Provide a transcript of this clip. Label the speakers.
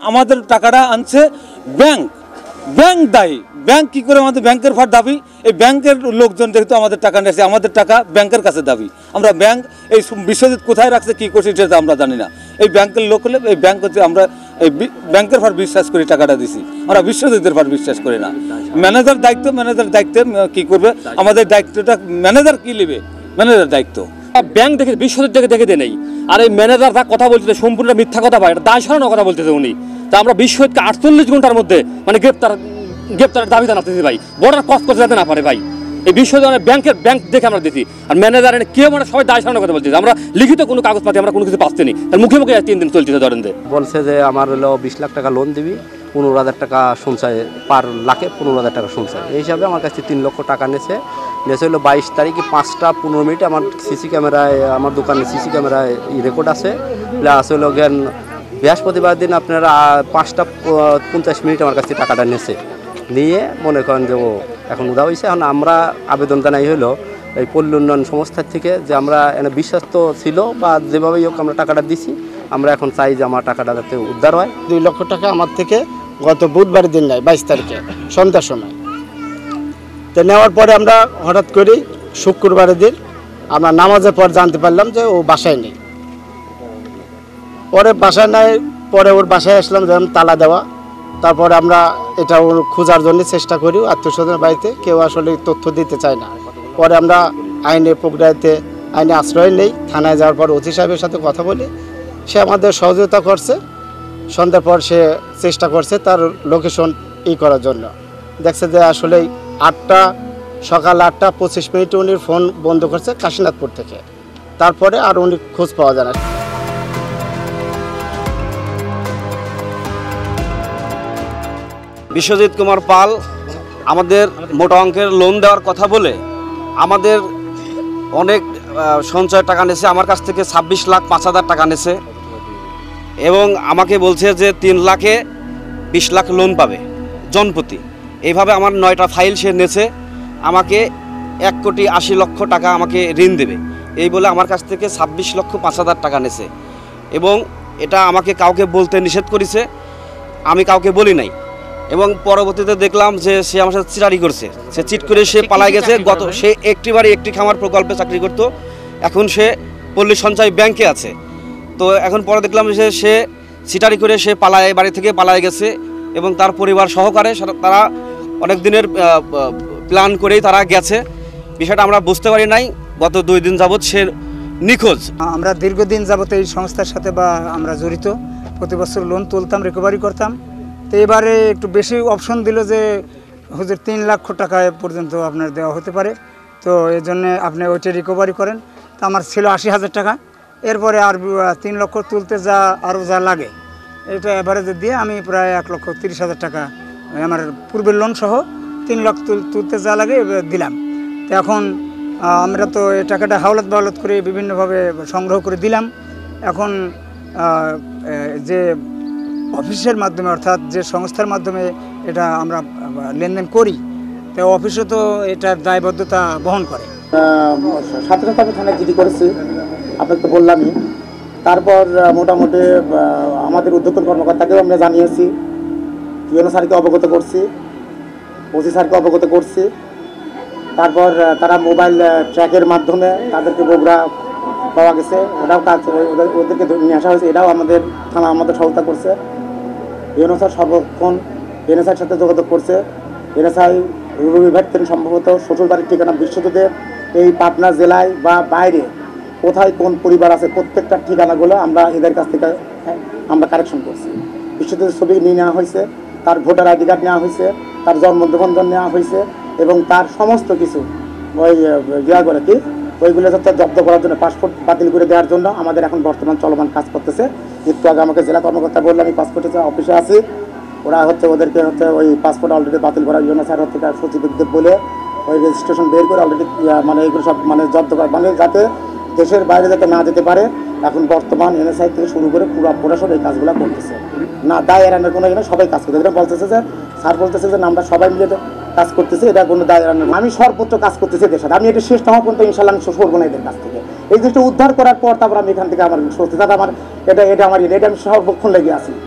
Speaker 1: আমাদের টাকাটা আনছে ব্যাংক, ব্যাংক দায়ী। ব্যাংক কী করে আমাদের ব্যাংকের ফার দাবি, এই ব্যাংকের লোকজন যেহেতু আমাদের টাকা নিয়েছে, আমাদের টাকা ব্যাংকের কাছে দাবি। আমরা ব্যাংক এই বিশ্বজিৎ কোথায় রাখছে, কী করছে সেটা আমরা জানি না। এই ব্যাংকের লোক হলে এই ব্যাংক হচ্ছে, আমরা এই ব্যাংকের ফার বিশ্বাস করি টাকাটা দিছি, আমরা বিশ্বজিতের ফার বিশ্বাস করি না। ম্যানেজার দায়িত্ব, ম্যানেজার দায়িত্বে কী করবে, আমাদের দায়িত্বটা ম্যানেজার কী নেবে, ম্যানেজার দায়িত্ব।
Speaker 2: ব্যাংক দেখে বিশ্বজিৎ দেখে দেয় নেই, আর এই ম্যানেজার যা কথা বলতেছে সম্পূর্ণ মিথ্যা কথা পায়, এটা দায় সারানোর কথা বলতেছে উনি। তা আমরা বিশ্বজিৎকে 48 ঘন্টার মধ্যে মানে গ্রেপ্তারের দাবি জানাতেছি ভাই, বর্ডার ক্রস করতে যাতে না পারে ভাই। এই বিশ্বজিৎ ব্যাংক দেখে আমরা দিচ্ছি, আর ম্যানেজার কেউ মানে সবাই দায় সারানোর কথা বলতেছে। আমরা লিখিত কোনো কাগজপাতি আমরা কোনো কিছু পাচ্ছি নি, তার মুখে মুখে 3 দিন চলতেছে। ধরেন
Speaker 3: বলছে যে আমার হলো 20 লাখ টাকা লোন দিবি, 15,000 টাকা সঞ্চয়, পার লাখে 15,000 টাকা সঞ্চয়। এই হিসাবে আমার কাছে 3 লক্ষ টাকা নিয়েছে হলো 22 তারিখে 5টা 15 মিনিট আমার সিসি ক্যামেরায়, আমার দোকানে সিসি ক্যামেরায় রেকর্ড আছে। প্লাস হলো জ্ঞান বৃহস্পতিবার দিন আপনারা 5টা 50 মিনিট আমার কাছে টাকাটা নিয়েছে, নিয়ে মনে করেন যে ও এখন উদা হয়েছে। এখন আমরা আবেদন জানাই হলো এই পল্লী উন্নয়ন সংস্থার থেকে যে আমরা এনে বিশ্বাস তো ছিল বা যেভাবেই হোক আমরা টাকাটা দিছি, আমরা এখন চাই যে আমার টাকাটা যাতে উদ্ধার হয়।
Speaker 4: 2 লক্ষ টাকা আমার থেকে গত বুধবারের দিন নেয়, 22 তারিখে সন্ধ্যার সময়। তো নেওয়ার পরে আমরা হঠাৎ করি শুক্রবারের দিন আমরা নামাজের পর জানতে পারলাম যে ও বাসায় নেই। পরে বাসায় নাই, পরে ওর বাসায় আসলাম, যেমন তালা দেওয়া। তারপরে আমরা এটা ওর খোঁজার জন্য চেষ্টা করি, আত্মীয়স্বজনের বাড়িতে কেউ আসলে তথ্য দিতে চায় না। পরে আমরা আইনে প্রক্রিয়াতে আইনে আশ্রয় নেই, থানায় যাওয়ার পর ওসি সাহেবের সাথে কথা বলি, সে আমাদের সহযোগিতা করছে। সন্ধ্যার পর সে চেষ্টা করছে তার লোকেশন করার জন্য, দেখছে যে আসলে সকাল 8টা 25 মিনিটে উনি ফোন বন্ধ করছে কাশীনাথপুর থেকে। তারপরে আর উনি খোঁজ পাওয়া যায় না।
Speaker 5: বিশ্বজিৎ কুমার পাল আমাদের মোটা অঙ্কের লোন দেওয়ার কথা বলে আমাদের অনেক সঞ্চয় টাকা নিয়েছে, আমার কাছ থেকে 26,05,000 টাকা নিয়েছে এবং আমাকে বলছে যে 3 লাখে 20 লাখ লোন পাবে জনপ্রতি। এইভাবে আমার 9টা ফাইল সে নিয়েছে, আমাকে 1,80,00,000 টাকা আমাকে ঋণ দেবে এই বলে আমার কাছ থেকে 26,05,000 টাকা নিয়েছে এবং এটা আমাকে কাউকে বলতে নিষেধ করেছে, আমি কাউকে বলি নাই। এবং পরবর্তীতে দেখলাম যে সে আমার সাথে চিটারি করছে, সে চিট করে সে পালায় গেছে। সে একটি খামার প্রকল্পে চাকরি করতো, এখন সে পল্লী সঞ্চয় ব্যাংকে আছে। তো এখন পরে দেখলাম যে সে চিটারি করে সে বাড়ি থেকে পালায় গেছে এবং তার পরিবার সহকারে তারা অনেক দিনের প্ল্যান করেই তারা গেছে। বিষয়টা আমরা বুঝতে পারি নাই, গত 2 দিন যাবৎ সে নিখোঁজ।
Speaker 6: আমরা দীর্ঘদিন যাবৎ এই সংস্থার সাথে বা আমরা জড়িত, প্রতি বছর লোন তুলতাম, রিকভারি করতাম। তো এবারে একটু বেশি অপশন দিল যে হুজুর 3 লক্ষ টাকা পর্যন্ত আপনার দেওয়া হতে পারে, তো এই জন্যে আপনি ওইটা রিকভারি করেন। তো আমার ছিল 80,000 টাকা, এরপরে আর 3 লক্ষ তুলতে আরও যা লাগে এটা অ্যাভারেজে দিয়ে আমি প্রায় 1,30,000 টাকা আমার পূর্বের লোন সহ 3 লক্ষ তুলতে যা লাগে দিলাম। তো এখন আমরা তো এই টাকাটা হাওলাত বাওলাত করে বিভিন্নভাবে সংগ্রহ করে দিলাম। এখন যে অফিসের মাধ্যমে অর্থাৎ যে সংস্থার মাধ্যমে এটা আমরা লেনদেন করি, তো অফিসও তো এটার দায়বদ্ধতা বহন করে।
Speaker 4: সাথে সাথে আমি থানায় জিডি করেছি, আপনাকে তো বললামই। তারপর মোটামুটি আমাদের উদ্যোক্তন কর্মকর্তাকেও আমরা জানিয়েছি, ইউনো স্যারকে অবগত করছি, ওসি স্যারকে অবগত করছি। তারপর তারা মোবাইল ট্র্যাকের মাধ্যমে তাদেরকে বগুড়া পাওয়া গেছে, ওটাও ওদেরকে নিয়ে আসা হয়েছে, এটাও আমাদের থানা আমাদের সহায়তা করছে। ইউনো স্যার সর্বক্ষণ এনএসআইয়ের সাথে যোগাযোগ করছে। এনএসআই রবিবার তিনি সম্ভবত শ্বশুরবাড়ির ঠিকানা বিশ্বজিতের এই পাবনা জেলায় বা বাইরে কোথায় কোন পরিবার আছে প্রত্যেকটা ঠিকানাগুলো আমরা এদের কাছ থেকে আমরা কারেকশন করছি। বিশ্বজিতের ছবি নিয়ে নেওয়া হয়েছে, তার ভোটার আইডি কার্ড নেওয়া হয়েছে, তার জন্ম নিবন্ধন নেওয়া হয়েছে এবং তার সমস্ত কিছু ওই করে কি ওইগুলো যাতে জব্দ করার জন্য, পাসপোর্ট বাতিল করে দেওয়ার জন্য আমাদের এখন বর্তমান চলমান কাজ করতেছে। একটু আগে আমাকে জেলা কর্মকর্তা বললে আমি পাসপোর্টের অফিসে আছি, ওরা ওদেরকে ওই পাসপোর্ট অলরেডি বাতিল করার জন্য স্যার থেকে সচিবদের বলে ওই রেজিস্ট্রেশন বের করে অলরেডি মানে এইগুলো সব মানে জব্দ করা, মানে যাতে দেশের বাইরে যাতে না যেতে পারে। এখন বর্তমান এনএসআই থেকে শুরু করে প্রশাসন এই কাজগুলো করতেছে না, দায় এড়ানোর কোনো সবাই কাজ করতেছে। এটা বলতেছে যে স্যার বলতেছে যে আমরা সবাই মিলে কাজ করতেছে, এটা কোনো দায় এড়ানোর। আমি সর্বোচ্চ কাজ করতেছি এদের সাথে, আমি এটা শেষ না হওয়া পর্যন্ত ইনশাল্লাহ আমি সরবো না এদের কাছ থেকে। এই জিনিসটা উদ্ধার করার পর তারপর আমি এখান থেকে আমার স্বস্তি, আমার এটা আমি সর্বক্ষণ লেগে আছি।